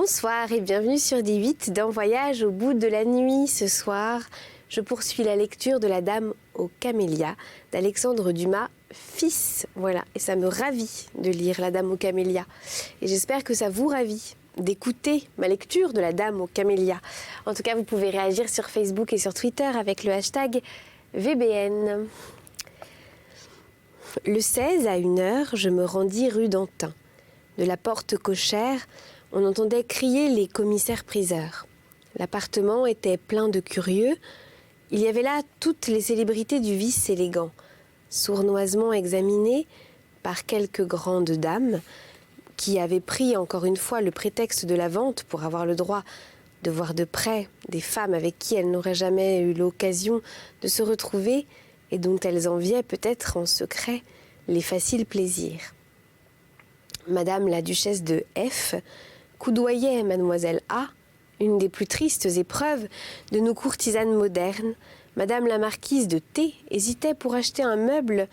Bonsoir et bienvenue sur D8 dans Voyage au bout de la nuit. Ce soir, je poursuis la lecture de La Dame aux Camélias d'Alexandre Dumas, fils. Voilà, et ça me ravit de lire La Dame aux Camélias. Et j'espère que ça vous ravit d'écouter ma lecture de La Dame aux Camélias. En tout cas, vous pouvez réagir sur Facebook et sur Twitter avec le hashtag VBN. Le 16 à 1h, je me rendis rue d'Antin. De la porte cochère, on entendait crier les commissaires-priseurs. L'appartement était plein de curieux. Il y avait là toutes les célébrités du vice élégant, sournoisement examinées par quelques grandes dames qui avaient pris encore une fois le prétexte de la vente pour avoir le droit de voir de près des femmes avec qui elles n'auraient jamais eu l'occasion de se retrouver et dont elles enviaient peut-être en secret les faciles plaisirs. Madame la duchesse de F coudoyait mademoiselle A, une des plus tristes épreuves de nos courtisanes modernes. Madame la marquise de T hésitait pour acheter un meuble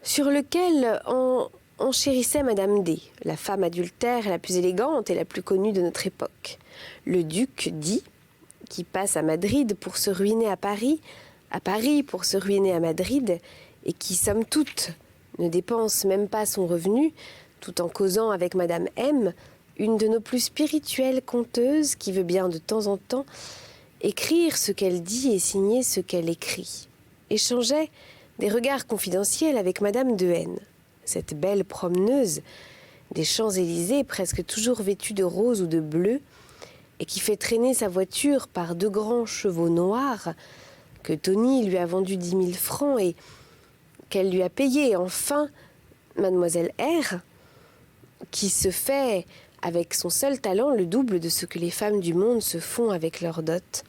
sur lequel enchérissait Madame D, la femme adultère la plus élégante et la plus connue de notre époque. Le duc D, qui passe à Madrid pour se ruiner à Paris pour se ruiner à Madrid, et qui, somme toute, ne dépense même pas son revenu, tout en causant avec Madame M, une de nos plus spirituelles conteuses qui veut bien de temps en temps écrire ce qu'elle dit et signer ce qu'elle écrit. Échangeait des regards confidentiels avec Madame de N, cette belle promeneuse des Champs-Élysées, presque toujours vêtue de rose ou de bleu, et qui fait traîner sa voiture par 2 grands chevaux noirs que Tony lui a vendus 10 000 francs et qu'elle lui a payé enfin Mademoiselle R, qui se fait avec son seul talent le double de ce que les femmes du monde se font avec leur dot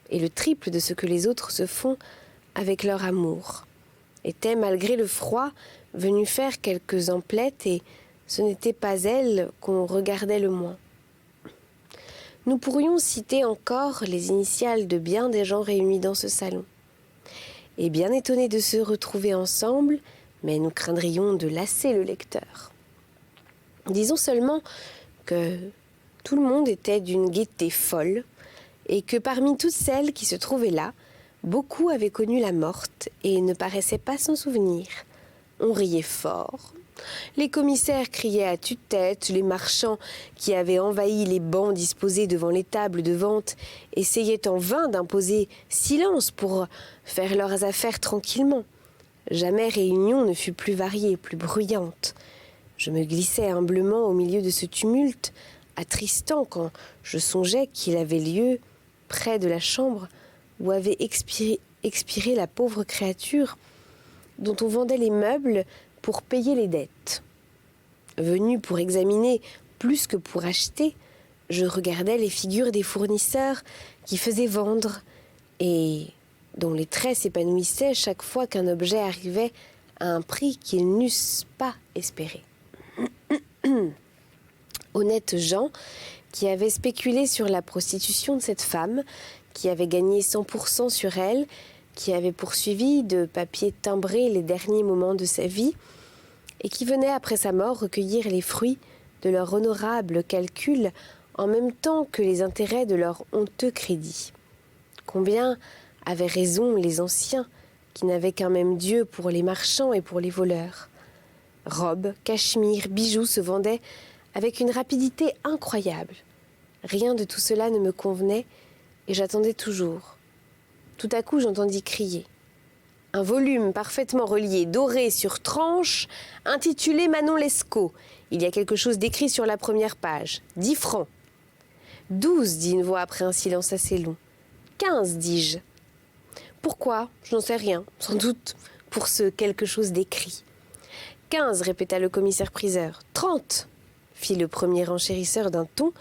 et le triple de ce que les autres se font avec leur amour, était malgré le froid venue faire quelques emplettes et ce n'était pas elle qu'on regardait le moins. Nous pourrions citer encore les initiales de bien des gens réunis dans ce salon. Et bien étonnés de se retrouver ensemble, mais nous craindrions de lasser le lecteur. Disons seulement que tout le monde était d'une gaieté folle et que parmi toutes celles qui se trouvaient là, beaucoup avaient connu la morte et ne paraissaient pas s'en souvenir. On riait fort. Les commissaires criaient à tue-tête, les marchands qui avaient envahi les bancs disposés devant les tables de vente essayaient en vain d'imposer silence pour faire leurs affaires tranquillement. Jamais réunion ne fut plus variée, plus bruyante. Je me glissais humblement au milieu de ce tumulte, attristant quand je songeais qu'il avait lieu près de la chambre où avait expiré la pauvre créature dont on vendait les meubles pour payer les dettes. Venu pour examiner plus que pour acheter, je regardais les figures des fournisseurs qui faisaient vendre et dont les traits s'épanouissaient chaque fois qu'un objet arrivait à un prix qu'ils n'eussent pas espéré. Honnêtes gens qui avaient spéculé sur la prostitution de cette femme, qui avaient gagné 100% sur elle, qui avaient poursuivi de papier timbré les derniers moments de sa vie et qui venaient après sa mort recueillir les fruits de leur honorable calcul en même temps que les intérêts de leur honteux crédit. Combien avaient raison les anciens qui n'avaient qu'un même Dieu pour les marchands et pour les voleurs. Robes, cachemires, bijoux se vendaient avec une rapidité incroyable. Rien de tout cela ne me convenait et j'attendais toujours. Tout à coup, j'entendis crier. Un volume parfaitement relié, doré sur tranche, intitulé Manon Lescaut. Il y a quelque chose d'écrit sur la première page. 10 francs. 12, dit une voix après un silence assez long. 15, dis-je. Pourquoi ? Je n'en sais rien. Sans doute pour ce quelque chose d'écrit. 15, répéta le commissaire-priseur. 30, fit le premier enchérisseur d'un ton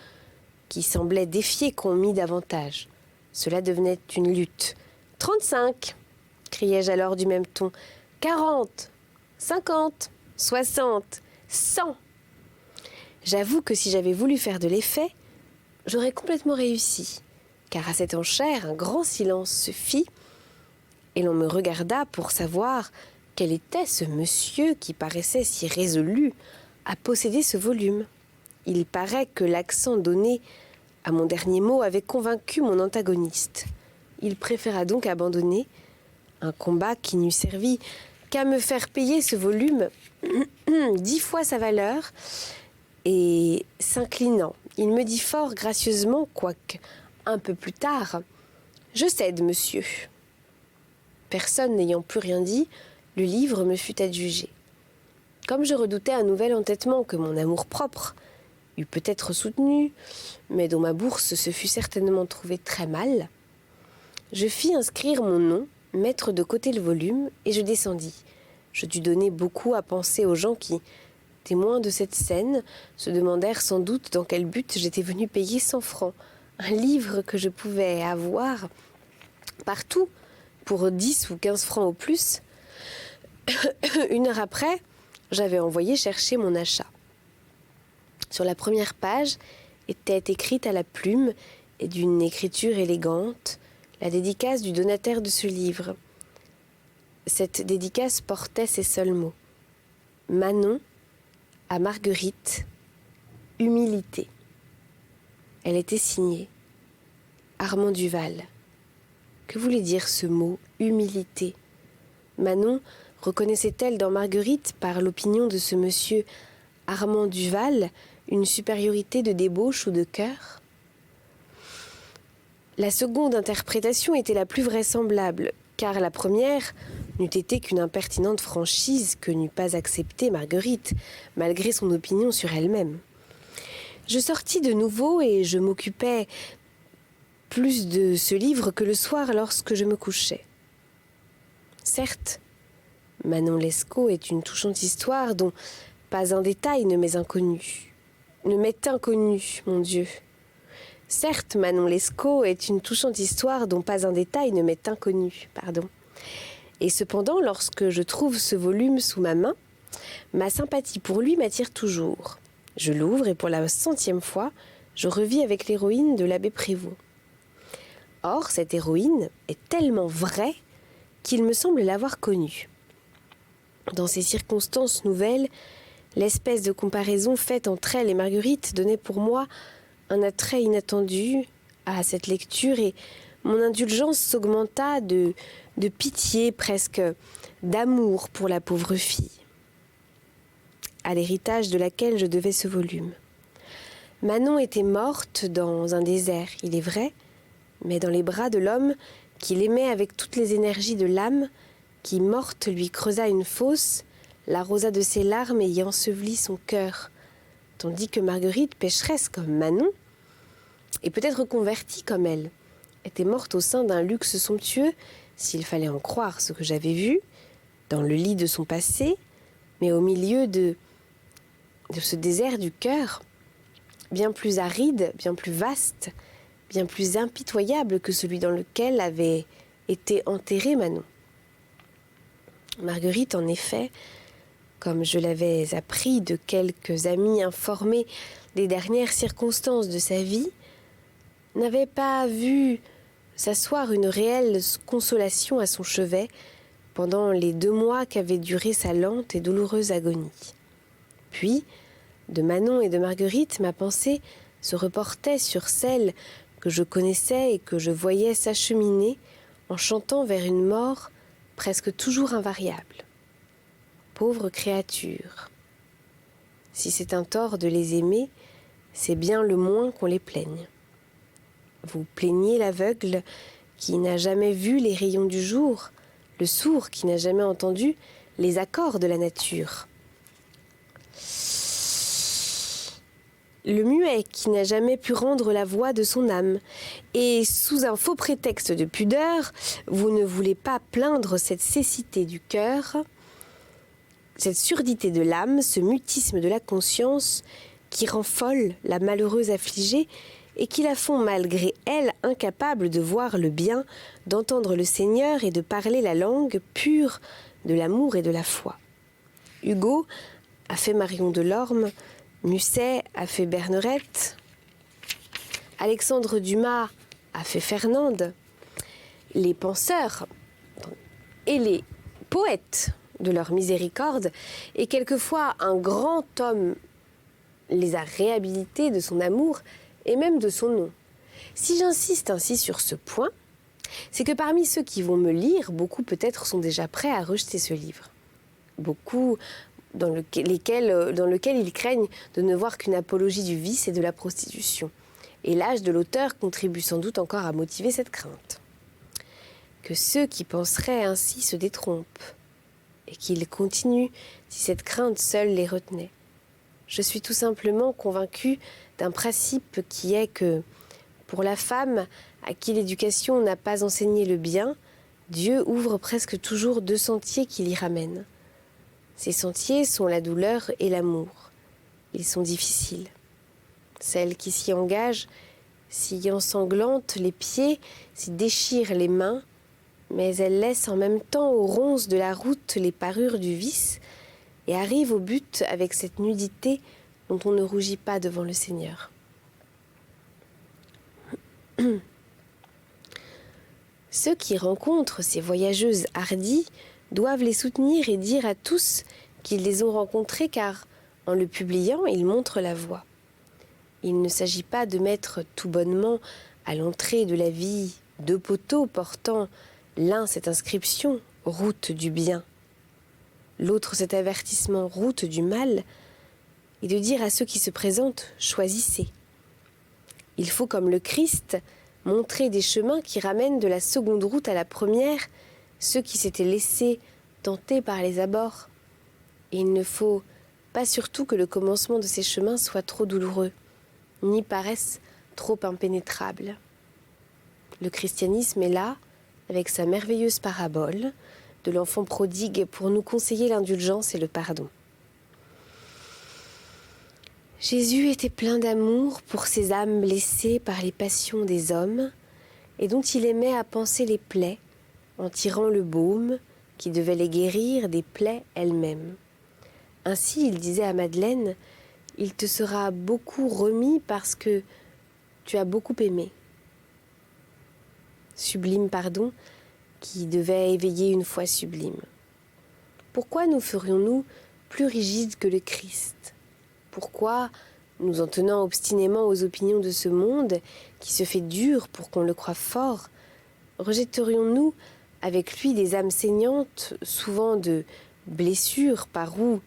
qui semblait défier qu'on mît davantage. Cela devenait une lutte. 35, criai-je alors du même ton. 40, 50, 60, 100. J'avoue que si j'avais voulu faire de l'effet, j'aurais complètement réussi, car à cette enchère, un grand silence se fit, et l'on me regarda pour savoir quel était ce monsieur qui paraissait si résolu à posséder ce volume. il paraît que l'accent donné à mon dernier mot avait convaincu mon antagoniste. Il préféra donc abandonner un combat qui n'eût servi qu'à me faire payer ce volume 10 fois sa valeur, et s'inclinant, il me dit fort gracieusement, quoique un peu plus tard: « Je cède, monsieur. » Personne n'ayant plus rien dit, le livre me fut adjugé. Comme je redoutais un nouvel entêtement que mon amour-propre eût peut-être soutenu, mais dont ma bourse se fût certainement trouvée très mal, je fis inscrire mon nom, mettre de côté le volume, et je descendis. Je dus donner beaucoup à penser aux gens qui, témoins de cette scène, se demandèrent sans doute dans quel but j'étais venu payer 100 francs, un livre que je pouvais avoir partout pour 10 ou 15 francs au plus. Une heure après, j'avais envoyé chercher mon achat. Sur la première page était écrite à la plume et d'une écriture élégante la dédicace du donataire de ce livre. Cette dédicace portait ces seuls mots: Manon à Marguerite, humilité. Elle était signée Armand Duval. Que voulait dire ce mot humilité? Manon reconnaissait-elle dans Marguerite, par l'opinion de ce monsieur Armand Duval, une supériorité de débauche ou de cœur? La seconde interprétation était la plus vraisemblable, car la première n'eût été qu'une impertinente franchise que n'eût pas acceptée Marguerite, malgré son opinion sur elle-même. Je sortis de nouveau et je m'occupais plus de ce livre que le soir lorsque je me couchais. Certes, Manon Lescaut est une touchante histoire dont pas un détail ne m'est inconnu. Ne m'est inconnu, mon Dieu. Certes, Manon Lescaut est une touchante histoire dont pas un détail ne m'est inconnu, Et cependant, lorsque je trouve ce volume sous ma main, ma sympathie pour lui m'attire toujours. Je l'ouvre et pour la 100e fois, je revis avec l'héroïne de l'abbé Prévost. Or, cette héroïne est tellement vraie qu'il me semble l'avoir connue. Dans ces circonstances nouvelles, l'espèce de comparaison faite entre elle et Marguerite donnait pour moi un attrait inattendu à cette lecture, et mon indulgence s'augmenta de pitié, presque d'amour pour la pauvre fille, à l'héritage de laquelle je devais ce volume. Manon était morte dans un désert, il est vrai, mais dans les bras de l'homme qui l'aimait avec toutes les énergies de l'âme, qui, morte, lui creusa une fosse, l'arrosa de ses larmes et y ensevelit son cœur, tandis que Marguerite, pécheresse comme Manon, et peut-être convertie comme elle, était morte au sein d'un luxe somptueux, s'il fallait en croire ce que j'avais vu, dans le lit de son passé, mais au milieu de ce désert du cœur, bien plus aride, bien plus vaste, bien plus impitoyable que celui dans lequel avait été enterrée Manon. Marguerite, en effet, comme je l'avais appris de quelques amis informés des dernières circonstances de sa vie, n'avait pas vu s'asseoir une réelle consolation à son chevet pendant les 2 mois qu'avait duré sa lente et douloureuse agonie. Puis, de Manon et de Marguerite, ma pensée se reportait sur celle que je connaissais et que je voyais s'acheminer en chantant vers une mort presque toujours invariable. Pauvres créatures! Si c'est un tort de les aimer, c'est bien le moins qu'on les plaigne. Vous plaignez l'aveugle qui n'a jamais vu les rayons du jour, le sourd qui n'a jamais entendu les accords de la nature, le muet qui n'a jamais pu rendre la voix de son âme, et sous un faux prétexte de pudeur, vous ne voulez pas plaindre cette cécité du cœur, cette surdité de l'âme, ce mutisme de la conscience qui rend folle la malheureuse affligée et qui la font malgré elle incapable de voir le bien, d'entendre le Seigneur et de parler la langue pure de l'amour et de la foi. Hugo a fait Marion Delorme, Musset a fait Bernerette, Alexandre Dumas a fait Fernande. Les penseurs et les poètes de leur miséricorde, et quelquefois un grand homme les a réhabilités de son amour et même de son nom. Si j'insiste ainsi sur ce point, c'est que parmi ceux qui vont me lire, beaucoup peut-être sont déjà prêts à rejeter ce livre. Beaucoup dans lequel ils craignent de ne voir qu'une apologie du vice et de la prostitution. Et l'âge de l'auteur contribue sans doute encore à motiver cette crainte. Que ceux qui penseraient ainsi se détrompent, et qu'ils continuent si cette crainte seule les retenait. Je suis tout simplement convaincue d'un principe qui est que, pour la femme à qui l'éducation n'a pas enseigné le bien, Dieu ouvre presque toujours 2 sentiers qui l'y ramènent. Ces sentiers sont la douleur et l'amour. Ils sont difficiles. Celle qui s'y engage, s'y ensanglante les pieds, s'y déchire les mains, mais elle laisse en même temps aux ronces de la route les parures du vice et arrive au but avec cette nudité dont on ne rougit pas devant le Seigneur. Ceux qui rencontrent ces voyageuses hardies doivent les soutenir et dire à tous qu'ils les ont rencontrées car, en le publiant, ils montrent la voie. Il ne s'agit pas de mettre tout bonnement à l'entrée de la vie 2 poteaux portant l'un cette inscription « Route du bien », l'autre cet avertissement « Route du mal », et de dire à ceux qui se présentent « Choisissez ». Il faut, comme le Christ, montrer des chemins qui ramènent de la seconde route à la première ceux qui s'étaient laissés tenter par les abords. Et il ne faut pas surtout que le commencement de ces chemins soit trop douloureux, ni paraisse trop impénétrable. Le christianisme est là, avec sa merveilleuse parabole de l'enfant prodigue pour nous conseiller l'indulgence et le pardon. Jésus était plein d'amour pour ces âmes blessées par les passions des hommes et dont il aimait à panser les plaies en tirant le baume qui devait les guérir des plaies elles-mêmes. Ainsi, il disait à Madeleine, « Il te sera beaucoup remis parce que tu as beaucoup aimé. » Sublime pardon qui devait éveiller une foi sublime. Pourquoi nous ferions-nous plus rigides que le Christ ? Pourquoi, nous en tenant obstinément aux opinions de ce monde, qui se fait dur pour qu'on le croie fort, rejetterions-nous avec lui des âmes saignantes, souvent de blessures par où,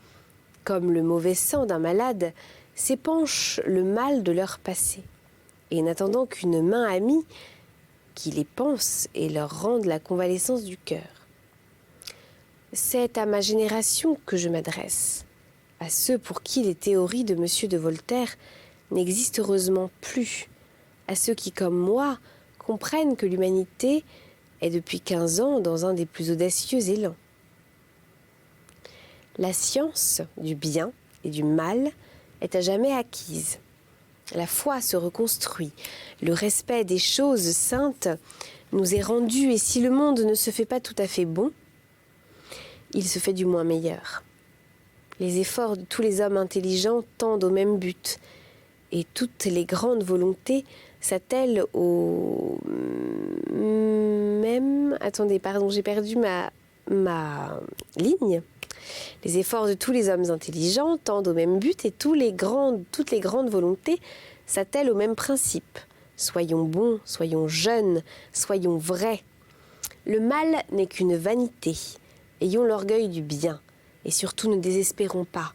comme le mauvais sang d'un malade, s'épanche le mal de leur passé, et n'attendant qu'une main amie qui les pense et leur rende la convalescence du cœur. C'est à ma génération que je m'adresse, à ceux pour qui les théories de M. de Voltaire n'existent heureusement plus, à ceux qui, comme moi, comprennent que l'humanité est depuis 15 ans dans un des plus audacieux élans. La science du bien et du mal est à jamais acquise. La foi se reconstruit, le respect des choses saintes nous est rendu et si le monde ne se fait pas tout à fait bon, il se fait du moins meilleur. Les efforts de tous les hommes intelligents tendent au même but et toutes les grandes volontés s'attellent au même... Attendez, pardon, j'ai perdu ma ligne. Les efforts de tous les hommes intelligents tendent au même but et toutes les grandes volontés s'attellent au même principe. Soyons bons, soyons jeunes, soyons vrais. Le mal n'est qu'une vanité. Ayons l'orgueil du bien et surtout ne désespérons pas.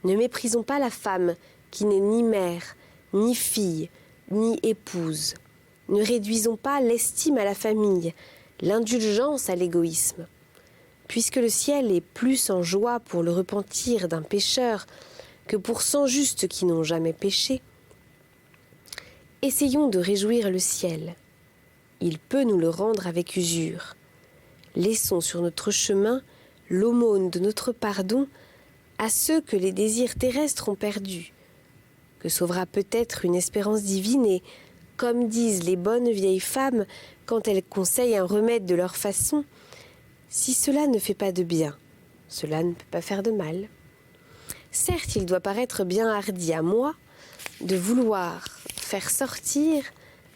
Ne méprisons pas la femme qui n'est ni mère, ni fille, ni épouse. Ne réduisons pas l'estime à la famille, l'indulgence à l'égoïsme. Puisque le ciel est plus en joie pour le repentir d'un pécheur que pour 100 justes qui n'ont jamais péché, essayons de réjouir le ciel. Il peut nous le rendre avec usure. Laissons sur notre chemin l'aumône de notre pardon à ceux que les désirs terrestres ont perdus, que sauvera peut-être une espérance divine et, comme disent les bonnes vieilles femmes quand elles conseillent un remède de leur façon, si cela ne fait pas de bien, cela ne peut pas faire de mal. Certes, il doit paraître bien hardi à moi de vouloir faire sortir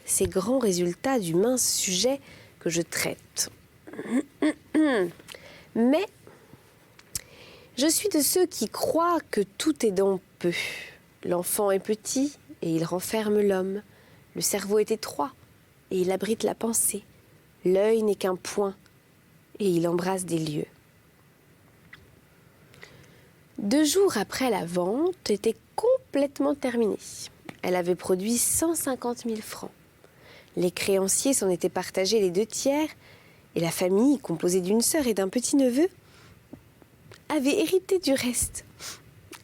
ces grands résultats du mince sujet que je traite. Mais je suis de ceux qui croient que tout est dans peu. L'enfant est petit et il renferme l'homme. Le cerveau est étroit et il abrite la pensée. L'œil n'est qu'un point et il embrasse des lieux. 2 jours après la vente était complètement terminée. Elle avait produit 150 000 francs. Les créanciers s'en étaient partagés les 2 tiers et la famille, composée d'une sœur et d'un petit-neveu, avait hérité du reste.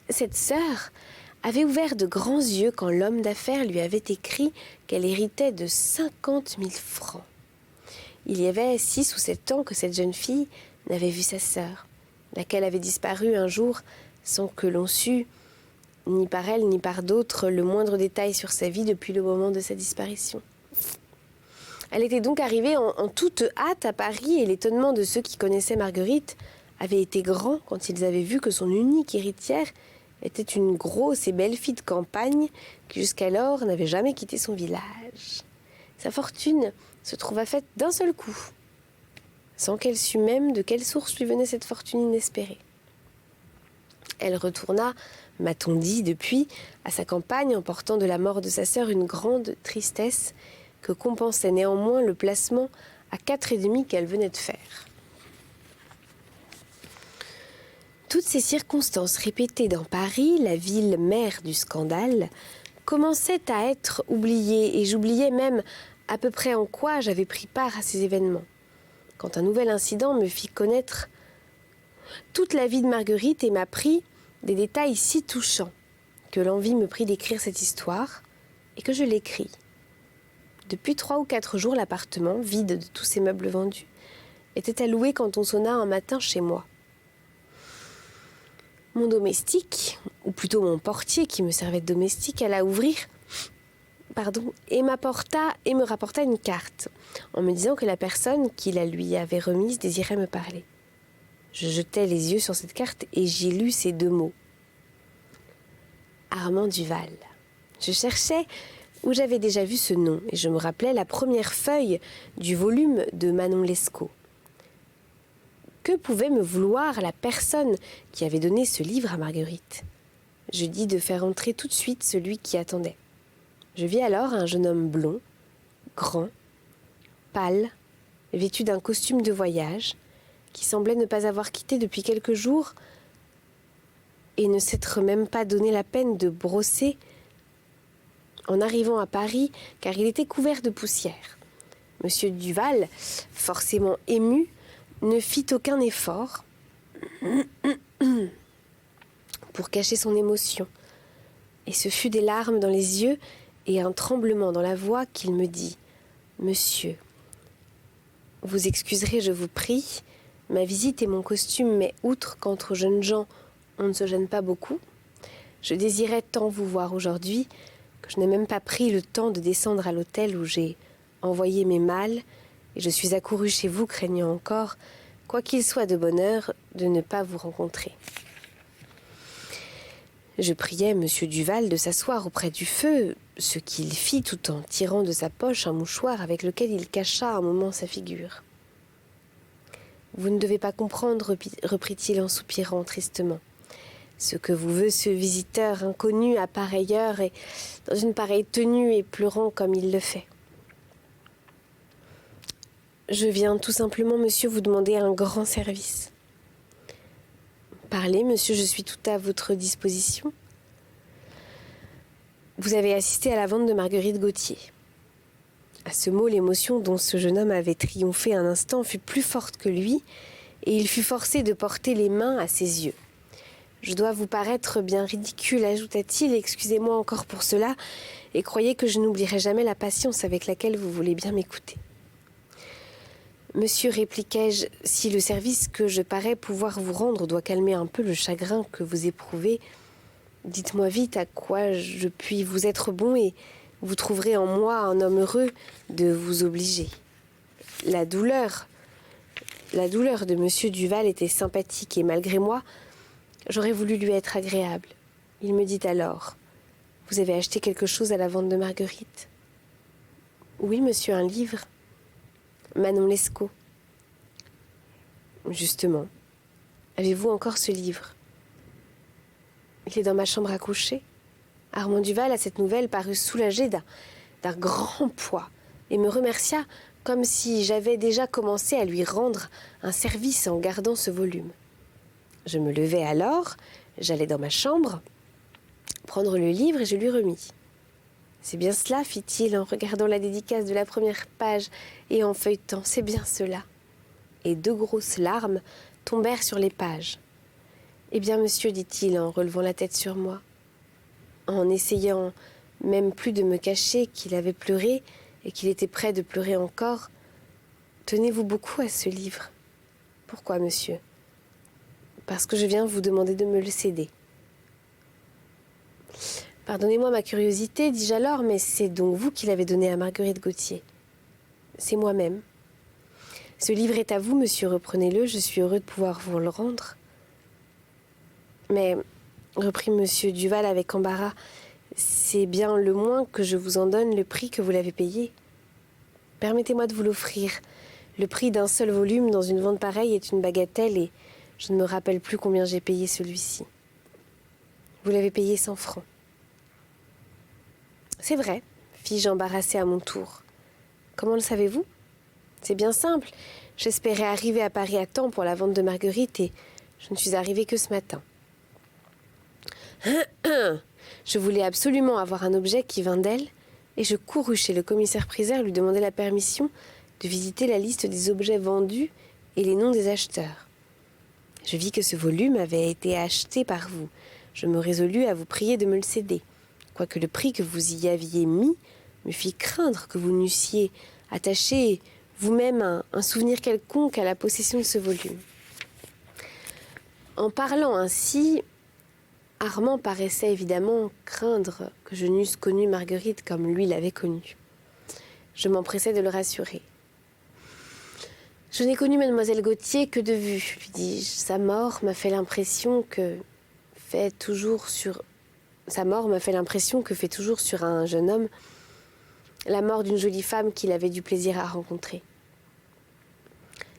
Cette sœur avait ouvert de grands yeux quand l'homme d'affaires lui avait écrit qu'elle héritait de 50 000 francs. Il y avait 6 ou 7 ans que cette jeune fille n'avait vu sa sœur, laquelle avait disparu un jour sans que l'on sût, ni par elle ni par d'autres, le moindre détail sur sa vie depuis le moment de sa disparition. Elle était donc arrivée en toute hâte à Paris et l'étonnement de ceux qui connaissaient Marguerite avait été grand quand ils avaient vu que son unique héritière était une grosse et belle fille de campagne qui jusqu'alors n'avait jamais quitté son village. Sa fortune se trouva faite d'un seul coup, sans qu'elle sût même de quelle source lui venait cette fortune inespérée. Elle retourna, m'a-t-on dit depuis, à sa campagne en portant de la mort de sa sœur une grande tristesse que compensait néanmoins le placement à 4,5 qu'elle venait de faire. Toutes ces circonstances répétées dans Paris, la ville mère du scandale, commençaient à être oubliées et j'oubliais même à peu près en quoi j'avais pris part à ces événements. Quand un nouvel incident me fit connaître toute la vie de Marguerite et m'apprit des détails si touchants que l'envie me prit d'écrire cette histoire et que je l'écris. Depuis 3 ou 4 jours, l'appartement, vide de tous ses meubles vendus, était à louer quand on sonna un matin chez moi. Mon domestique, ou plutôt mon portier qui me servait de domestique, alla ouvrir et me rapporta une carte en me disant que la personne qui la lui avait remise désirait me parler. Je jetai les yeux sur cette carte et j'y lus ces 2 mots. Armand Duval. Je cherchais où j'avais déjà vu ce nom et je me rappelais la première feuille du volume de Manon Lescaut. Que pouvait me vouloir la personne qui avait donné ce livre à Marguerite ? Je dis de faire entrer tout de suite celui qui attendait. Je vis alors un jeune homme blond, grand, pâle, vêtu d'un costume de voyage, qui semblait ne pas avoir quitté depuis quelques jours et ne s'être même pas donné la peine de brosser en arrivant à Paris, car il était couvert de poussière. Monsieur Duval, forcément ému, ne fit aucun effort pour cacher son émotion. Et ce fut des larmes dans les yeux et un tremblement dans la voix qu'il me dit « Monsieur, vous excuserez, je vous prie, ma visite et mon costume, mais outre qu'entre jeunes gens, on ne se gêne pas beaucoup, je désirais tant vous voir aujourd'hui que je n'ai même pas pris le temps de descendre à l'hôtel où j'ai envoyé mes malles et je suis accourue chez vous craignant encore, quoi qu'il soit de bonne heure, de ne pas vous rencontrer. » Je priai monsieur Duval de s'asseoir auprès du feu, ce qu'il fit tout en tirant de sa poche un mouchoir avec lequel il cacha un moment sa figure. « Vous ne devez pas comprendre, reprit-il en soupirant tristement, ce que vous veut ce visiteur inconnu à pareille heure et dans une pareille tenue et pleurant comme il le fait. Je viens tout simplement, monsieur, vous demander un grand service. » « Parlez, monsieur, je suis tout à votre disposition. » Vous avez assisté à la vente de Marguerite Gauthier. À ce mot, l'émotion dont ce jeune homme avait triomphé un instant fut plus forte que lui, et il fut forcé de porter les mains à ses yeux. « Je dois vous paraître bien ridicule, ajouta-t-il, excusez-moi encore pour cela, et croyez que je n'oublierai jamais la patience avec laquelle vous voulez bien m'écouter. » Monsieur, répliquai-je, si le service que je parais pouvoir vous rendre doit calmer un peu le chagrin que vous éprouvez, dites-moi vite à quoi je puis vous être bon et vous trouverez en moi un homme heureux de vous obliger. La douleur de monsieur Duval était sympathique et malgré moi, j'aurais voulu lui être agréable. Il me dit alors, « Vous avez acheté quelque chose à la vente de Marguerite ?»« Oui, monsieur, un livre. » Manon Lescaut. Justement, avez-vous encore ce livre ? Il est dans ma chambre à coucher. Armand Duval, à cette nouvelle, parut soulagé d'un grand poids et me remercia comme si j'avais déjà commencé à lui rendre un service en gardant ce volume. Je me levai alors, j'allai dans ma chambre, prendre le livre et je lui remis. « C'est bien cela, fit-il en regardant la dédicace de la première page et en feuilletant, c'est bien cela. » Et 2 grosses larmes tombèrent sur les pages. « Eh bien, monsieur, dit-il en relevant la tête sur moi, en essayant même plus de me cacher qu'il avait pleuré et qu'il était prêt de pleurer encore. Tenez-vous beaucoup à ce livre. Pourquoi, monsieur ? Parce que je viens vous demander de me le céder. Pardonnez-moi ma curiosité, dis-je alors, mais c'est donc vous qui l'avez donné à Marguerite Gauthier. C'est moi-même. Ce livre est à vous, monsieur, reprenez-le, je suis heureux de pouvoir vous le rendre. Mais, reprit monsieur Duval avec embarras, c'est bien le moins que je vous en donne le prix que vous l'avez payé. Permettez-moi de vous l'offrir. Le prix d'un seul volume dans une vente pareille est une bagatelle et je ne me rappelle plus combien j'ai payé celui-ci. Vous l'avez payé 100 francs. C'est vrai, fis-je embarrassée à mon tour. Comment le savez-vous ? C'est bien simple. J'espérais arriver à Paris à temps pour la vente de Marguerite et je ne suis arrivée que ce matin. Je voulais absolument avoir un objet qui vint d'elle et je courus chez le commissaire-priseur lui demander la permission de visiter la liste des objets vendus et les noms des acheteurs. Je vis que ce volume avait été acheté par vous. Je me résolus à vous prier de me le céder, quoique le prix que vous y aviez mis me fit craindre que vous n'eussiez attaché vous-même un souvenir quelconque à la possession de ce volume. En parlant ainsi, Armand paraissait évidemment craindre que je n'eusse connu Marguerite comme lui l'avait connue. Je m'empressai de le rassurer. « Je n'ai connu mademoiselle Gauthier que de vue, lui dis-je. Sa mort m'a fait l'impression que fait toujours sur un jeune homme la mort d'une jolie femme qu'il avait du plaisir à rencontrer.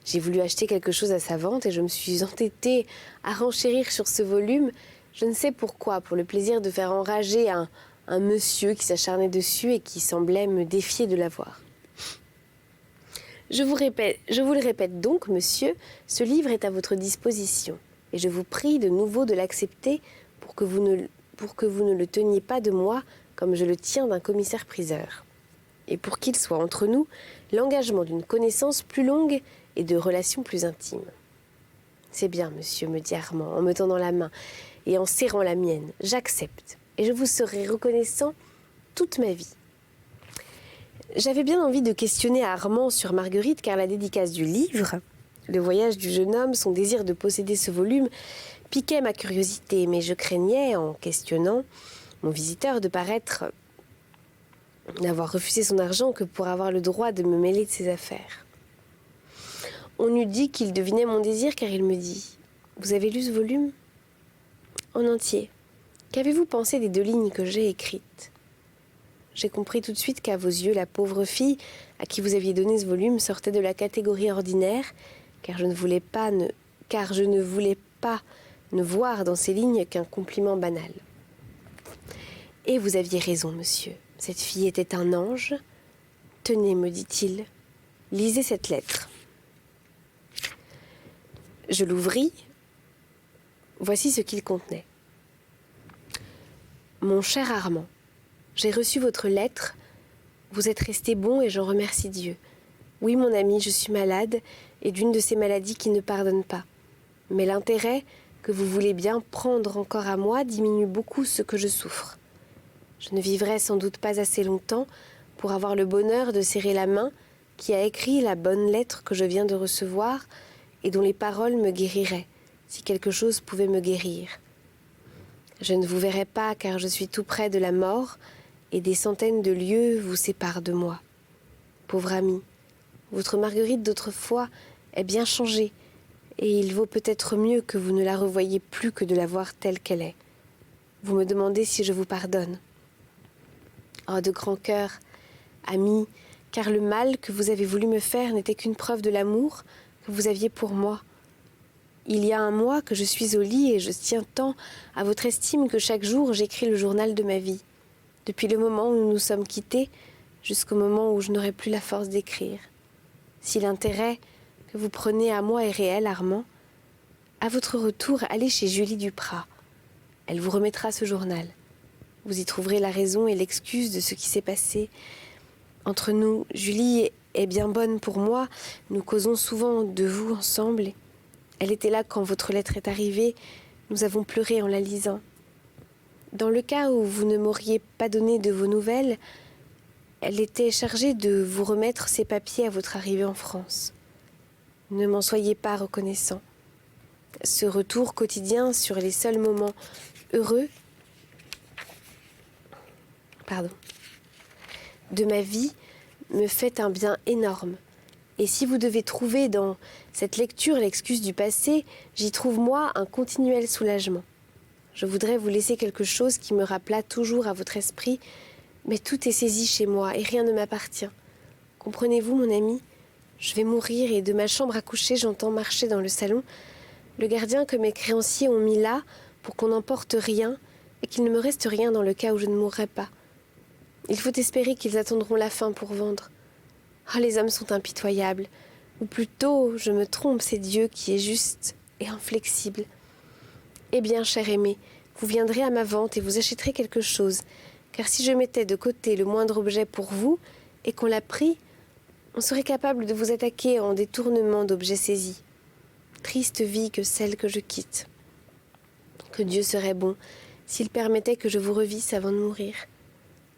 J'ai voulu acheter quelque chose à sa vente et je me suis entêtée à renchérir sur ce volume, je ne sais pourquoi, pour le plaisir de faire enrager un monsieur qui s'acharnait dessus et qui semblait me défier de l'avoir. Je vous le répète donc, monsieur, ce livre est à votre disposition et je vous prie de nouveau de l'accepter pour que vous ne le teniez pas de moi comme je le tiens d'un commissaire-priseur. Et pour qu'il soit entre nous l'engagement d'une connaissance plus longue et de relations plus intimes. C'est bien, monsieur, me dit Armand, en me tendant la main et en serrant la mienne. J'accepte et je vous serai reconnaissant toute ma vie. J'avais bien envie de questionner Armand sur Marguerite car la dédicace du livre, le voyage du jeune homme, son désir de posséder ce volume, piquait ma curiosité, mais je craignais, en questionnant mon visiteur, de paraître n'avoir refusé son argent que pour avoir le droit de me mêler de ses affaires. On eût dit qu'il devinait mon désir car il me dit « Vous avez lu ce volume ?»« En entier. Qu'avez-vous pensé des 2 lignes que j'ai écrites ?» J'ai compris tout de suite qu'à vos yeux, la pauvre fille à qui vous aviez donné ce volume sortait de la catégorie ordinaire, car je ne voulais pas ne voir dans ces lignes qu'un compliment banal. Et vous aviez raison, monsieur. Cette fille était un ange. Tenez, me dit-il, lisez cette lettre. Je l'ouvris. Voici ce qu'il contenait. Mon cher Armand, j'ai reçu votre lettre. Vous êtes resté bon et j'en remercie Dieu. Oui, mon ami, je suis malade et d'une de ces maladies qui ne pardonnent pas. Mais l'intérêt que vous voulez bien prendre encore à moi diminue beaucoup ce que je souffre. Je ne vivrai sans doute pas assez longtemps pour avoir le bonheur de serrer la main qui a écrit la bonne lettre que je viens de recevoir et dont les paroles me guériraient, si quelque chose pouvait me guérir. Je ne vous verrai pas car je suis tout près de la mort et des centaines de lieues vous séparent de moi. Pauvre ami, votre Marguerite d'autrefois est bien changée et il vaut peut-être mieux que vous ne la revoyiez plus que de la voir telle qu'elle est. Vous me demandez si je vous pardonne. Oh, de grand cœur, ami, car le mal que vous avez voulu me faire n'était qu'une preuve de l'amour que vous aviez pour moi. Il y a un mois que je suis au lit et je tiens tant à votre estime que chaque jour j'écris le journal de ma vie. Depuis le moment où nous nous sommes quittés jusqu'au moment où je n'aurai plus la force d'écrire. Si l'intérêt que vous prenez à moi est réel, Armand, à votre retour, allez chez Julie Duprat. Elle vous remettra ce journal. Vous y trouverez la raison et l'excuse de ce qui s'est passé. Entre nous, Julie est bien bonne pour moi. Nous causons souvent de vous ensemble. Elle était là quand votre lettre est arrivée. Nous avons pleuré en la lisant. Dans le cas où vous ne m'auriez pas donné de vos nouvelles, elle était chargée de vous remettre ces papiers à votre arrivée en France. Ne m'en soyez pas reconnaissant. Ce retour quotidien sur les seuls moments heureux de ma vie me fait un bien énorme. Et si vous devez trouver dans cette lecture l'excuse du passé, j'y trouve moi un continuel soulagement. Je voudrais vous laisser quelque chose qui me rappela toujours à votre esprit, mais tout est saisi chez moi et rien ne m'appartient. Comprenez-vous, mon ami? Je vais mourir et de ma chambre à coucher, j'entends marcher dans le salon le gardien que mes créanciers ont mis là pour qu'on n'emporte rien et qu'il ne me reste rien dans le cas où je ne mourrai pas. Il faut espérer qu'ils attendront la fin pour vendre. Ah, les hommes sont impitoyables. Ou plutôt, je me trompe, c'est Dieu qui est juste et inflexible. Eh bien, cher aimé, vous viendrez à ma vente et vous achèterez quelque chose, car si je mettais de côté le moindre objet pour vous et qu'on l'a pris, on serait capable de vous attaquer en détournement d'objets saisis. Triste vie que celle que je quitte. Que Dieu serait bon s'il permettait que je vous revisse avant de mourir.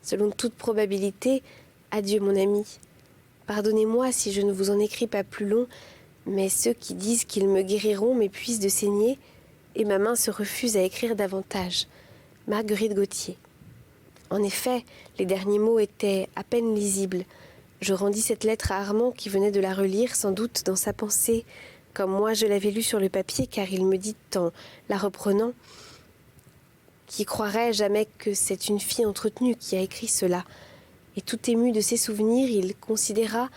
Selon toute probabilité, adieu mon ami. Pardonnez-moi si je ne vous en écris pas plus long, mais ceux qui disent qu'ils me guériront m'épuisent de saigner et ma main se refuse à écrire davantage. Marguerite Gauthier. En effet, les derniers mots étaient à peine lisibles. Je rendis cette lettre à Armand qui venait de la relire, sans doute dans sa pensée, comme moi je l'avais lue sur le papier, car il me dit en la reprenant « Qui croirait jamais que c'est une fille entretenue qui a écrit cela ?» Et tout ému de ses souvenirs, il considéra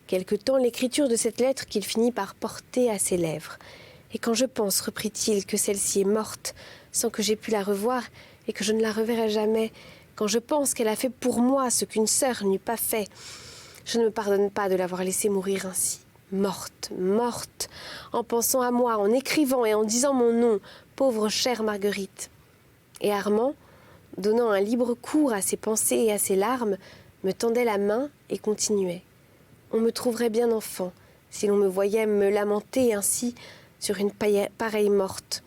quelque temps l'écriture de cette lettre qu'il finit par porter à ses lèvres. « Et quand je pense, reprit-il, que celle-ci est morte, sans que j'aie pu la revoir, et que je ne la reverrai jamais, quand je pense qu'elle a fait pour moi ce qu'une sœur n'eût pas fait, je ne me pardonne pas de l'avoir laissée mourir ainsi. Morte, morte, en pensant à moi, en écrivant et en disant mon nom, pauvre chère Marguerite. » Et Armand, donnant un libre cours à ses pensées et à ses larmes, me tendait la main et continuait. On me trouverait bien enfant, si l'on me voyait me lamenter ainsi sur une pareille morte.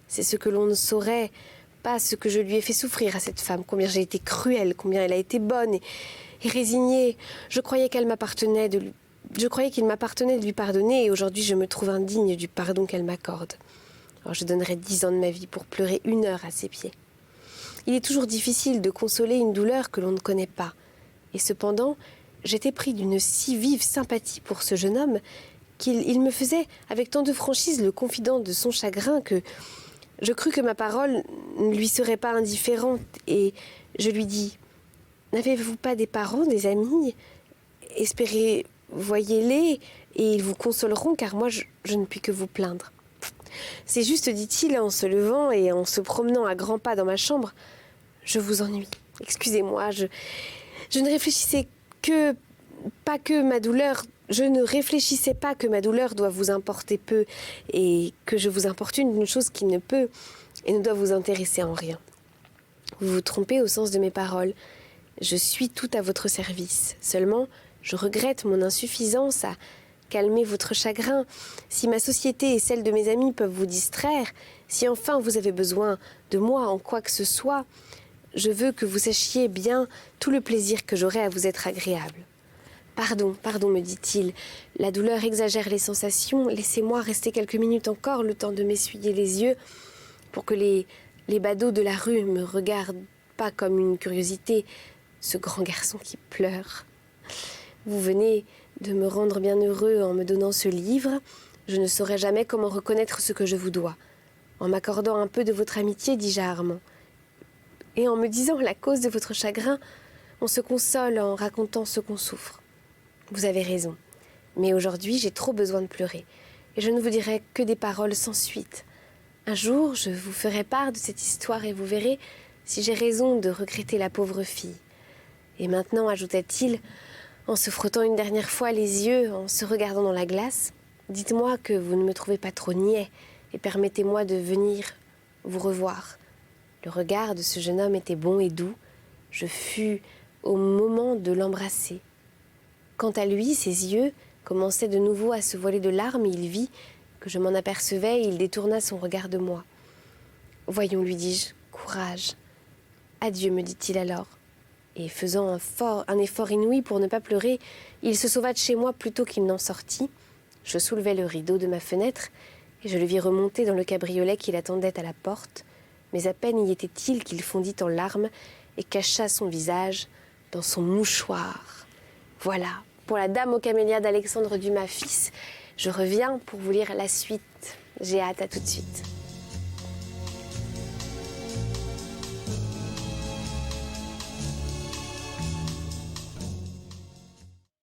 C'est ce que l'on ne saurait, pas ce que je lui ai fait souffrir à cette femme, combien j'ai été cruelle, combien elle a été bonne et résignée. Je croyais qu'il m'appartenait de lui pardonner, et aujourd'hui je me trouve indigne du pardon qu'elle m'accorde. Alors je donnerais 10 ans de ma vie pour pleurer 1 heure à ses pieds. Il est toujours difficile de consoler une douleur que l'on ne connaît pas. Et cependant, j'étais pris d'une si vive sympathie pour ce jeune homme qu'il me faisait avec tant de franchise le confident de son chagrin que je crus que ma parole ne lui serait pas indifférente, et je lui dis « N'avez-vous pas des parents, des amis? Espérez, voyez-les, et ils vous consoleront, car moi je ne puis que vous plaindre. » C'est juste, dit-il, en se levant et en se promenant à grands pas dans ma chambre, « Je vous ennuie. Excusez-moi, je ne réfléchissais pas que ma douleur doit vous importer peu et que je vous importune d'une chose qui ne peut et ne doit vous intéresser en rien. Vous vous trompez au sens de mes paroles. Je suis tout à votre service. Seulement, je regrette mon insuffisance à calmer votre chagrin. Si ma société et celle de mes amis peuvent vous distraire, si enfin vous avez besoin de moi en quoi que ce soit, je veux que vous sachiez bien tout le plaisir que j'aurai à vous être agréable. Pardon, me dit-il, la douleur exagère les sensations, laissez-moi rester quelques minutes encore, le temps de m'essuyer les yeux, pour que les badauds de la rue me regardent pas comme une curiosité, ce grand garçon qui pleure. Vous venez de me rendre bien heureux en me donnant ce livre, je ne saurais jamais comment reconnaître ce que je vous dois. En m'accordant un peu de votre amitié, dis-je à Armand, et en me disant la cause de votre chagrin, on se console en racontant ce qu'on souffre. Vous avez raison, mais aujourd'hui j'ai trop besoin de pleurer. et je ne vous dirai que des paroles sans suite. Un jour, je vous ferai part de cette histoire et vous verrez si j'ai raison de regretter la pauvre fille. Et maintenant, ajouta-t-il, en se frottant une dernière fois les yeux, en se regardant dans la glace, dites-moi que vous ne me trouvez pas trop niais et permettez-moi de venir vous revoir. Le regard de ce jeune homme était bon et doux. Je fus au moment de l'embrasser. Quant à lui, ses yeux commençaient de nouveau à se voiler de larmes et il vit que je m'en apercevais et il détourna son regard de moi. « Voyons, lui dis-je, courage. Adieu, me dit-il alors. » Et faisant un effort inouï pour ne pas pleurer, il se sauva de chez moi plutôt qu'il n'en sortit. Je soulevai le rideau de ma fenêtre et je le vis remonter dans le cabriolet qui l'attendait à la porte. Mais à peine y était-il qu'il fondit en larmes et cacha son visage dans son mouchoir. Voilà, pour la Dame aux camélias d'Alexandre Dumas fils. Je reviens pour vous lire la suite. J'ai hâte, à tout de suite.